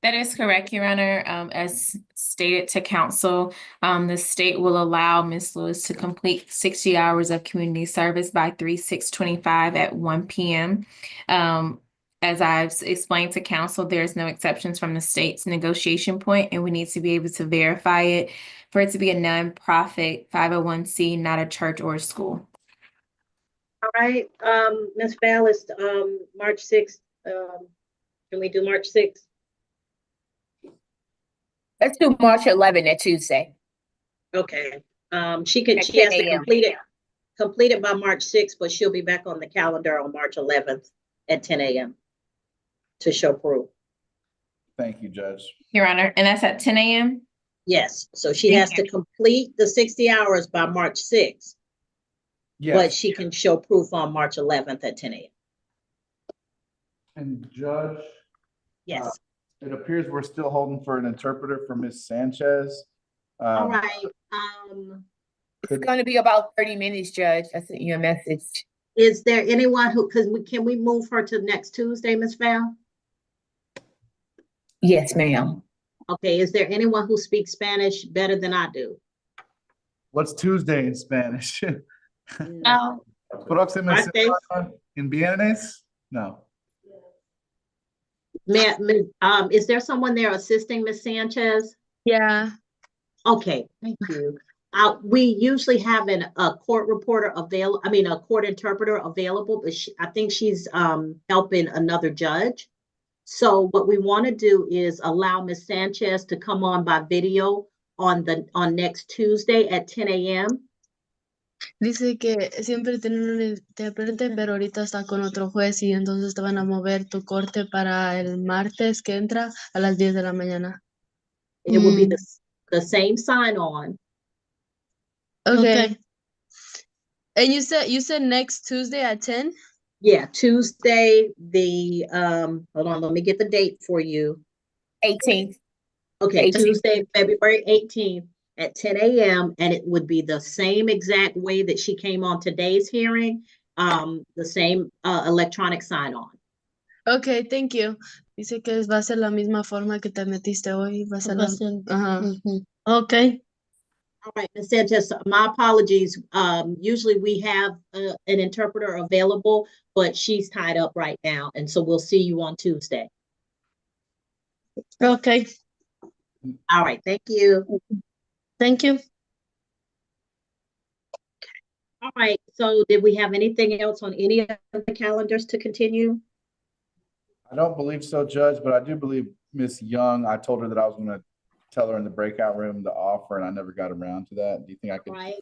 That is correct, Your Honor. As stated to council, the state will allow Ms. Lewis to complete 60 hours of community service by 3/6/25 at 1 p.m. As I've explained to council, there's no exceptions from the state's negotiation point, and we need to be able to verify it for it to be a nonprofit 501c, not a church or a school. All right, Ms. Ballas, March 6th, can we do March 6th? Let's do March 11th at Tuesday. Okay, she At has 10 to a.m. complete it by March 6th, but she'll be back on the calendar on March 11th at 10 a.m. to show proof. Thank you, Judge. Your Honor, and that's at 10 a.m.? Yes, so she has to complete the 60 hours by March 6th, but Yes, she can show proof on March 11th at 10 a.m. and Judge, Yes, it appears we're still holding for an interpreter for Miss Sanchez. all right. It's going to be about 30 minutes, Judge. I sent you a message. Is there anyone who, can we move her to next Tuesday, Ms. Val? Yes, ma'am. Okay, is there anyone who speaks Spanish better than I do? What's Tuesday in Spanish? Oh, Próxima Martes. semana en viernes? No. Is there someone there assisting Ms. Sanchez? Yeah. Okay, thank you. We usually have a court reporter available, a court interpreter available, but I think she's helping another judge. So what we want to do is allow Ms. Sanchez to come on by video on next Tuesday at 10 a.m. Dice que siempre tienen un intérprete, pero ahorita está con otro juez y entonces te van a mover tu corte para el martes que entra a las 10 de la mañana. It will be the same sign on. Okay. And you said next Tuesday at 10? Yeah, Tuesday, hold on, let me get the date for you. 18th. Okay, 18th. Tuesday, February 18th at 10 a.m. And it would be the same exact way that she came on today's hearing, the same electronic sign on. Okay, thank you. Dice que va a ser la misma forma que te metiste hoy. Va a ser Ajá. Okay. All right, Ms. Sanchez, my apologies. Usually we have an interpreter available, but she's tied up right now. And so we'll see you on Tuesday. Okay. All right, thank you. Thank you. All right, so did we have anything else on any of the calendars to continue? I don't believe so, Judge, but I do believe Miss Young, I told her that I was going to tell her in the breakout room the offer, and I never got around to that. Do you think I could Right.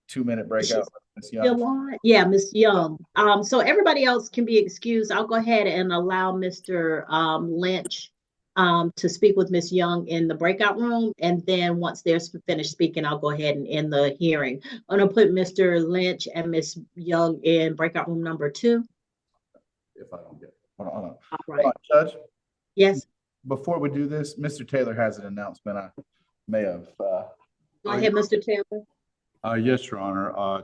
2-minute breakout with Miss Young? Still on? Yeah, Miss Young. So everybody else can be excused. I'll go ahead and allow Mr. Lynch to speak with Miss Young in the breakout room. And then once they're finished speaking, I'll go ahead and end the hearing. I'm gonna put Mr. Lynch and Miss Young in breakout room number 2. If I don't get it. Hold on. All Hold right. on, Judge. Yes, Before we do this, Mr. Taylor has an announcement. I may have. go ahead, Mr. Taylor. Yes, Your Honor.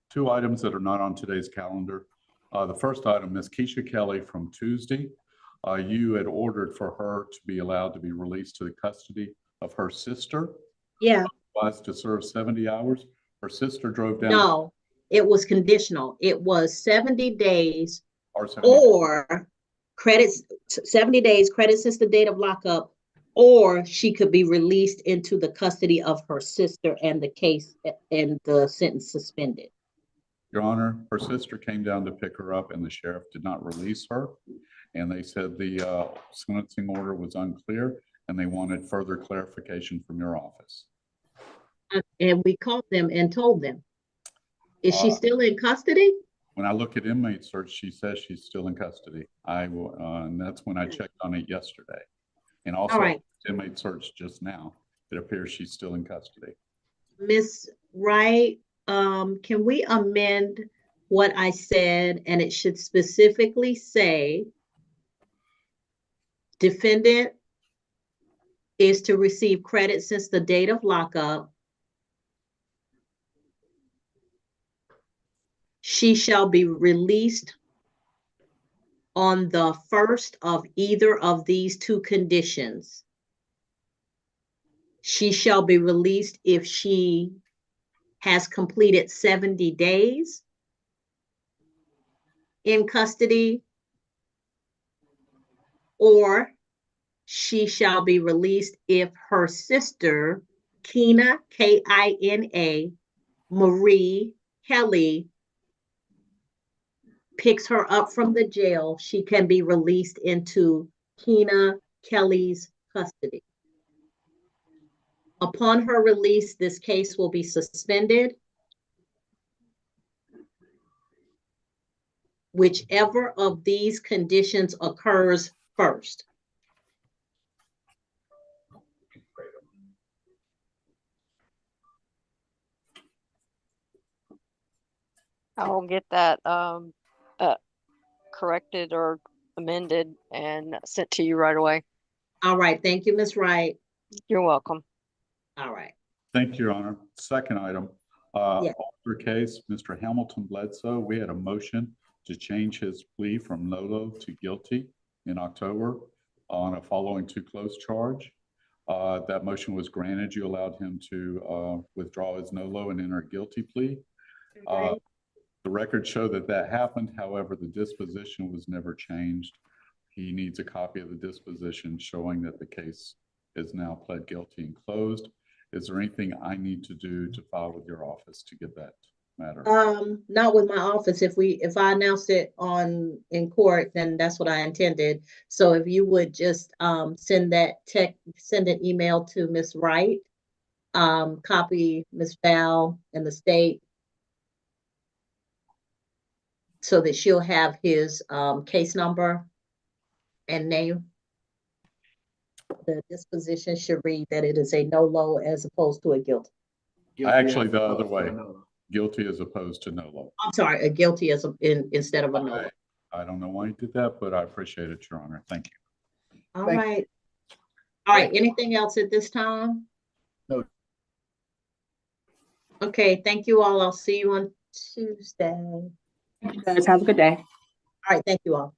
Two items that are not on today's calendar. The first item is Keisha Kelly from Tuesday. You had ordered for her to be allowed to be released to the custody of her sister. Yeah, Was to serve 70 hours. Her sister drove down. no, it was conditional. It was 70 days Or 70 or credits, 70 days, credit since the date of lockup, or she could be released into the custody of her sister and the case and the sentence suspended. Your Honor, her sister came down to pick her up and the sheriff did not release her. And they said the sentencing order was unclear and they wanted further clarification from your office. And we called them and told them. Is she still in custody? When I look at inmate search, she says she's still in custody. I will, and that's when I checked on it yesterday. And also All right. inmate search just now. It appears she's still in custody. Ms. Wright, can we amend what I said, and it should specifically say defendant is to receive credit since the date of lockup. She shall be released on the first of either of these two conditions. She shall be released if she has completed 70 days in custody, or she shall be released if her sister, Kina, K-I-N-A, Marie Kelly, picks her up from the jail. She can be released into Kina Kelly's custody. Upon her release, this case will be suspended. Whichever of these conditions occurs first. I will get that corrected or amended and sent to you right away. All right, thank you, Ms. Wright. You're welcome. All right. Thank you, Your Honor. Second item, Yeah. Alter case, Mr. Hamilton Bledsoe, we had a motion to change his plea from NOLO to guilty in October on a following too close charge. That motion was granted. You allowed him to withdraw his NOLO and enter a guilty plea. The records show that that happened. However, the disposition was never changed. He needs a copy of the disposition showing that the case is now pled guilty and closed. Is there anything I need to do to file with your office to get that matter? Not with my office. If I announced it in court, then that's what I intended. So if you would just send an email to Ms. Wright, copy Ms. Val and the state, so that she'll have his case number and name. The disposition should read that it is a NOLO as opposed to a guilty. Actually, the other way, guilty as opposed to NOLO. I'm sorry, a guilty instead of a NOLO. I don't know why you did that, but I appreciate it, Your Honor. Thank you. All right. All right, anything else at this time? No. Okay, thank you all. I'll see you on Tuesday. Guys, have a good day. All right, thank you all.